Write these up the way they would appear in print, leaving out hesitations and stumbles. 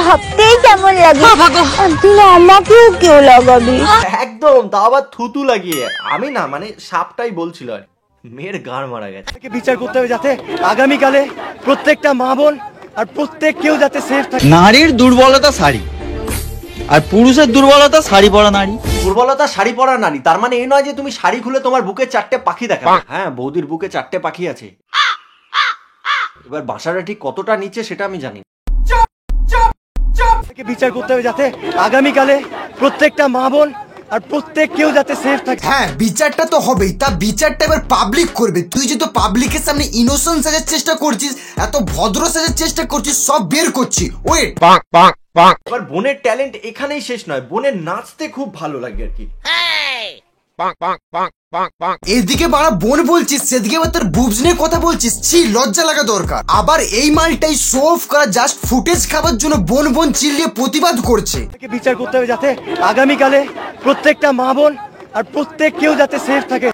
ভাবতেই কেমন লাগে। তুই আমাকেও কেউ লাগাবি একদম, তাও আবার থুতু লাগিয়ে। আমি না, মানে সাপটাই বলছিল আর মেয়ের গাড় মারা গেছে। বিচার করতে হবে যাতে আগামীকালে প্রত্যেকটা মা বোন আর প্রত্যেক কেউ যাতে সেফ থাকে। নারীর দুর্বলতা শাড়ি, আর পুরুষের দুর্বলতা শাড়ি পরা নারী। দুর্বলতা শাড়ি পরা নারী, তার মানে এই নয় যে তুমি শাড়ি খুলে তোমার বুকে 4টে পাখি দেখাবে। হ্যাঁ, বৌদির বুকে 4টে পাখি আছে। এবার বাসাটা ঠিক কতটা নিচে সেটা আমি জানি। বিচার করতে হবে যাতে আগামীকালে প্রত্যেকটা মা বোন আর প্রত্যেক কেউ যাতে সেফ থাকে। হ্যাঁ, বিচারটা তো হবেই, তা বিচারটা এবার পাবলিক করবে। তুই যে তো পাবলিকের সামনে ইনোসেন্ট সাজার চেষ্টা করছিস, এত ভদ্র সাজার চেষ্টা করছিস, সব বের করছি। ওয়েট, এবার বোনের ট্যালেন্ট এখানেই শেষ নয়, বোনের নাচতে খুব ভালো লাগে আর কি। এদিকে বাড়া বোন বলছিস, সেদিকে আবার তোর বুবস নিয়ে কথা বলছিস। ছি, লজ্জা লাগা দরকার। আবার এই মালটাই শো অফ করা, জাস্ট ফুটেজ খাবার জন্য বোন বোন চিল্লিয়ে প্রতিবাদ করছে। বিচার করতে হবে যাতে আগামীকালে প্রত্যেকটা মা বোন আর প্রত্যেক কেউ যাতে সেফ থাকে।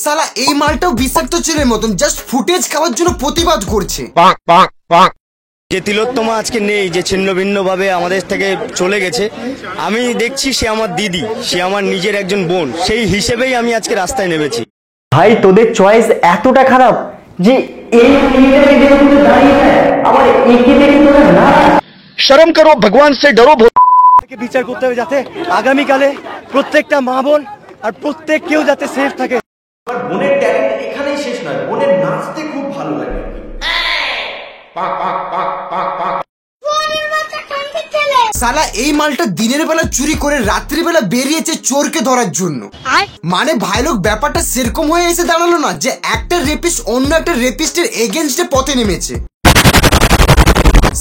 সালা এই মালটাও বিষাক্ত ছেলের মতন জাস্ট ফুটেজ খাওয়ার জন্য প্রতিবাদ করছে। যে তিলোত্তমা আজকে নেই, যে ছিন্ন ভিন্ন ভাবে আমাদের থেকে চলে গেছে, আমি দেখছি সে আমার দিদি, সে আমার নিজের একজন বোন, সেই হিসেবেই আমি আজকে রাস্তায় নেমেছি। ভাই তোদের চয়েস এতটা খারাপ যে এই আমার একে দেখে তোরা না শরম করো, ভগবান সে ডরো। বিচার করতে হবে যাতে আগামীকালে প্রত্যেকটা মা বোন আর প্রত্যেক কেউ যাতে সেফ থাকে। বোনের ট্যালেন্ট এখানেই শেষ নয়, বোনের নাচতে খুব ভালো লাগে। সালা এই মালটা দিনের বেলা চুরি করে রাত্রিবেলা বেরিয়েছে চোরকে ধরার জন্য। মানে ভাই লোক, ব্যাপারটা সেরকম হয়ে এসে দাঁড়ালো না যে একটা রেপিস্ট অন্য একটা রেপিস্টের এগেনস্টে পথে নেমেছে।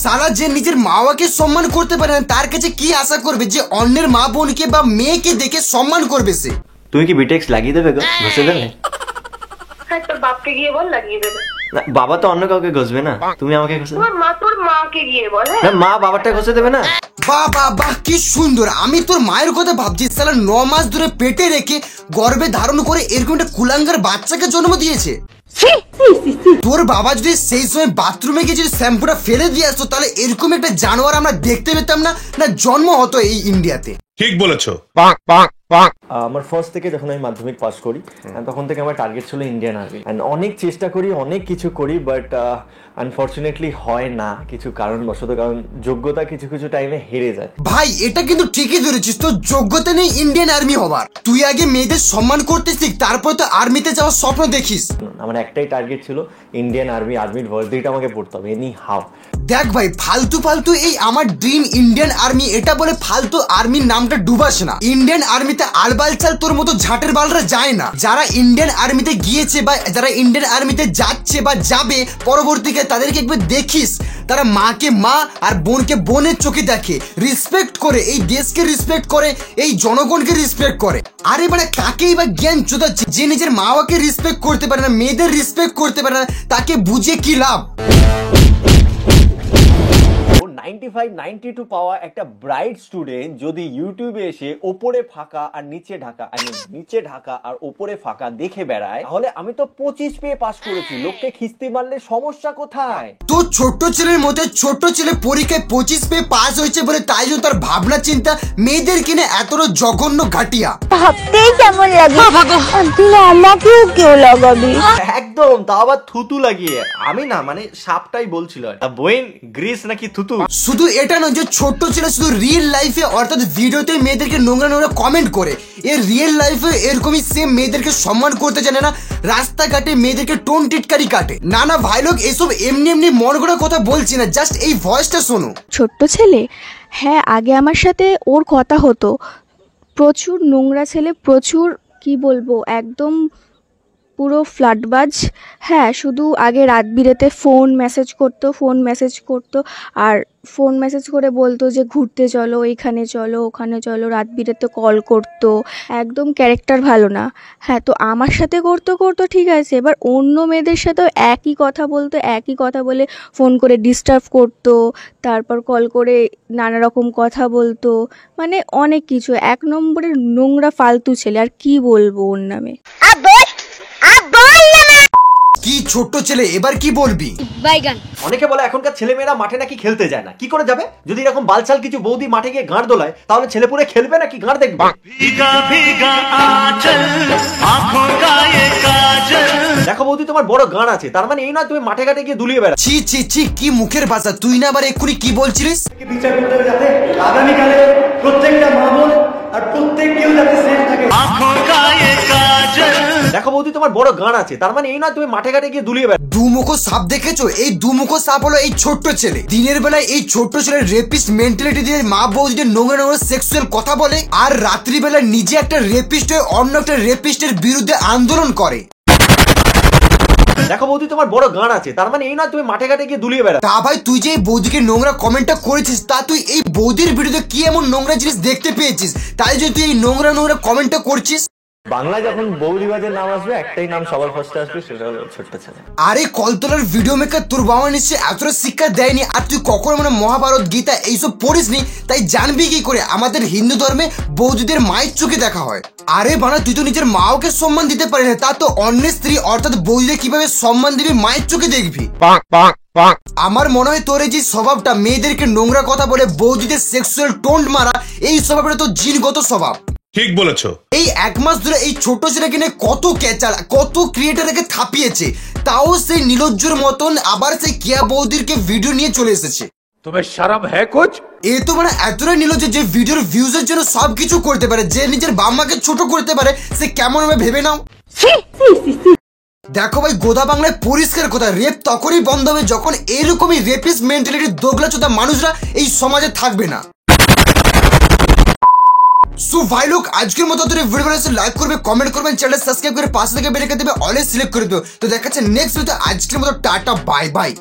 সালা যে নিজের মা বাবাকে সম্মান করতে পারে না, তার কাছে কি আশা করবে যে অন্যের মা বোনকে বা মেয়েকে দেখে সম্মান করবে সে? তুমি কি বিটেক্স লাগিয়ে দেবে গো? ঘষে দেবে? হ্যাঁ, তোর বাপকে গিয়ে বল লাগিয়ে দেবে। না, বাবা তো অন্য কাউকে ঘষবে না, তুমি আমাকে ঘষে দেবে। তোর মাকে গিয়ে বল। না, মা বাবারটা ঘষে দেবে না? বাহ বাহ বাহ, কি সুন্দর। আমি তোর মায়ের কথা ভাবছি, সালা 9 মাস ধরে পেটে রেখে গর্ভে ধারণ করে এরকম একটা কুলাঙ্গার বাচ্চাকে জন্ম দিয়েছে। তোর বাবা যদি সেই সময় বাথরুমে গিয়ে যদি শ্যাম্পুটা ফেলে দিয়ে আসতো, তাহলে এরকম একটা জানোয়ার আমরা দেখতে পেতাম না, না জন্ম হতো এই ইন্ডিয়াতে। ঠিক বলেছো। আমার ফার্স্ট থেকে যখন আমি মাধ্যমিক পাস করি, তখন থেকে আমার টার্গেট ছিল ইন্ডিয়ান আর্মি। অনেক চেষ্টা করি, অনেক কিছু করি, বাট আনফরচুনেটলি হয় না কিছু কারণবশত। কারণ যোগ্যতা কিছু কিছু টাইমে হেরে যায়। ভাই এটা কিন্তু ঠিকই ধরেছিস, তোর যোগ্যতা নেই ইন্ডিয়ান আর্মি হবার। তুই আগে মেয়েদের সম্মান করতে শিখ, তারপর তো আর্মিতে যাওয়ার স্বপ্ন দেখিস। আমার একটাই টার্গেট ছিল ইন্ডিয়ান আর্মি, আর্মির ভার্সিটিটা আমাকে পড়তে হবে এনি হাউ। দেখ ভাই, ফালতু ফালতু এই আমার ড্রিম ইন্ডিয়ান আর্মি এটা বলে ফালতু আর্মির নামটা ডুবাস না। ইন্ডিয়ান আর্মিতে আলবাল চাল তোর মতো ঝাটের বালরা যায় না। যারা ইন্ডিয়ান আর্মিতে গিয়েছে বা যারা ইন্ডিয়ান আর্মিতে যাচ্ছে বা যাবে পরবর্তীকালে, তাদেরকে একবার দেখিস, তারা মাকে মা আর বোনকে বোনের চোখে দেখে, রেসপেক্ট করে, এই দেশকে রেসপেক্ট করে, এই জনগণকে রেসপেক্ট করে। আরে মানে কাকেই বা জ্ঞান চোদাচ্ছে যে নিজের মা বাবাকে রেসপেক্ট করতে পারে না, মেয়েদের রেসপেক্ট করতে পারে না, তাকে বুঝে কি লাভ? 95-92 পাওয়া একটা ব্রাইট স্টুডেন্ট যদি ইউটিউবে এসে ওপরে ফাঁকা আর নিচে ঢাকা, নিচে ঢাকা আর ওপরে ফাঁকা দেখে বেড়ায়, তাহলে আমি তো 25 পেয়ে পাস করেছি। লোককে খিস্তি মারলে সমস্যা কোথায়? তো ছোট্ট ছেলের মধ্যে ছোট্ট ছেলে পরীক্ষায় 25 পেয়ে পাস হয়েছে বলে তাই জন্য তার ভাবনা চিন্তা মেয়েদের কিনে এতটা জঘন্য ঘাটিয়া। ভাবতেই কেমন লাগে। তুই আমাকেও কেউ লাগাবি একদম, তাও আবার থুতু লাগিয়ে। আমি না, মানে সাপটাই বলছিল বইন গ্রিস নাকি থুতু। শুধু এটা নয় যে ছোট্ট ছেলে শুধু রিয়েল লাইফে অর্থাৎ ভিডিওতে মেয়েদেরকে নোংরা নোংরা কমেন্ট করে, এর রিয়েল লাইফে এরকমই সেম মেয়েদেরকে সম্মান করতে জানে না, রাস্তাঘাটে মেয়েদেরকে টোন টিটকারি কাটে। না না ভাই লোক, এসব এমনি এমনি মন গড়া কথা বলছি না, জাস্ট এই ভয়েসটা শোনো। ছোট্ট ছেলে, হ্যাঁ আগে আমার সাথে ওর কথা হতো, প্রচুর নোংরা ছেলে, প্রচুর কি বলবো একদম পুরো ফ্লাডবাজ। হ্যাঁ, শুধু আগে রাত বিরেতে ফোন মেসেজ করতো আর ফোন মেসেজ করে বলতো যে ঘুরতে চলো, এইখানে চলো, ওখানে চলো, রাত বিরেতে কল করতো, একদম ক্যারেক্টার ভালো না। হ্যাঁ, তো আমার সাথে করতো ঠিক আছে, এবার অন্য মেয়েদের সাথেও একই কথা বলতো, একই কথা বলে ফোন করে ডিস্টার্ব করতো, তারপর কল করে নানা রকম কথা বলতো, মানে অনেক কিছু। 1 নম্বরের নোংরা ফালতু ছেলে, আর কি বলবো ওর নামে। কি ছোট্ট ছেলে, এবার কি বলবি? বাইগান। অনেকে বলে এখনকার ছেলেমেয়েরা মাঠে নাকি খেলতে যায় না। কি করে যাবে? যদি এরকম বালচাল কিছু বৌদি মাঠে গিয়ে গাঁড় দোলায়, তাহলে ছেলেপুলে খেলবে নাকি গাঁড় দেখবে? দেখো বৌদি, তোমার বড় গাঁড় আছে, তার মানে এই নয় তুমি মাঠে ঘাটে গিয়ে দুলিয়ে বেড়া। ছি ছি ছি, কি মুখের ভাষা! তুই না আবার এক্ষুনি কি বলছিলিস? বিচার করতে হবে যাতে আগামীকালে প্রত্যেকটা মা বোন আর প্রত্যেক কেউ যাতে সেফ থাকে। দেখো বৌদি, তোমার বড় গাঁড় আছে, তার মানে এই নয় তুমি মাঠে ঘাটে গিয়ে দুলিয়ে বেড়া। দুমুখো সাপ দেখেছো? এই দুমুখো সাপ হলো এই ছোট্ট ছেলে। দিনের বেলায় এই ছোট্ট ছেলের রেপিস্ট মেন্টালিটি দিয়ে মা বৌদিদের নোংরা নোংরা সেক্সুয়াল কথা বলে, আর রাত্রিবেলা নিজে একটা রেপিস্ট হয়ে অন্য একটা রেপিস্টের বিরুদ্ধে আন্দোলন করে। দেখো বৌদি, তোমার বড় গাঁড় আছে, তার মানে এই নয় তুমি মাঠে ঘাটে গিয়ে দুলিয়ে বেড়া। তা ভাই, তুই যে এই বৌদিকে নোংরা কমেন্টটা করেছিস, তা তুই এই বৌদির বিরুদ্ধে কি এমন নোংরা জিনিস দেখতে পেয়েছিস তাই যে তুই এই নোংরা নোংরা কমেন্টটা করছিস? বাংলায় যখন বৌদিবাজের নাম আসবে, একটাই নাম সবার ফার্স্টে আসবে, সেটা হলো ছোট্ট ছেলে। আরে কলতলার ভিডিও মেকার, তোর বাবা নিশ্চয়ই এতটা শিক্ষা দেয়নি, আর তুই কখনো মানে মহাভারত গীতা এইসব পড়িসনি, তাই জানবি কি করে আমাদের হিন্দু ধর্মে বৌদিদের মায়ের চোখে দেখা হয়? আরে বানা, তুই তো নিজের মাওকে সম্মান দিতে পারি না, তা তো অন্যের স্ত্রী অর্থাৎ বৌদিদের কিভাবে সম্মান দিবি মায়ের চোখে দেখবি? আমার মনে হয় তোর এই যে স্বভাবটা, মেয়েদেরকে নোংরা কথা বলে বৌদিদের সেক্সুয়াল টোন্ট মারা, এই স্বভাবটা তো জিনগত স্বভাব। ঠিক বলেছো। এই এক মাস ধরে এই ছোট ছেলেকে নিয়ে কত ক্যাচাল, কত ক্রিয়েটারকে থাপিয়েছে, তাও সেই নীলজ্জুর মতন আবার সেই কিয়া বৌদিরকে ভিডিও নিয়ে চলে এসেছে। তুমি শরম হ্যায় কুছ? এ তো মানে এতটাই নিলজ্জ যে ভিডিওর ভিউজের জন্য সবকিছু করতে পারে, যে নিজের বাম্মাকে ছোট করতে পারে, সে কেমন হবে ভেবে নাও। দেখো ভাই, গোদা বাংলায় পরিষ্কার কথা, রেপ তখনই বন্ধ হবে যখন এরকমই রেপিস্ট মেন্টালিটির দোগলাচোদা মানুষরা এই সমাজে থাকবে না। সো ভাই লোক, আজকের মতো তোর ভিডিও ভালো লাইক করবে, কমেন্ট করবেন, চ্যানেল সাবস্ক্রাইব করে পাশে থেকে বেল আইকন দেবে অলে সিলেক্ট করে দেবে। তো দেখাচ্ছে নেক্সট ভিডিওতে। আজকের মতো টাটা, বাই বাই।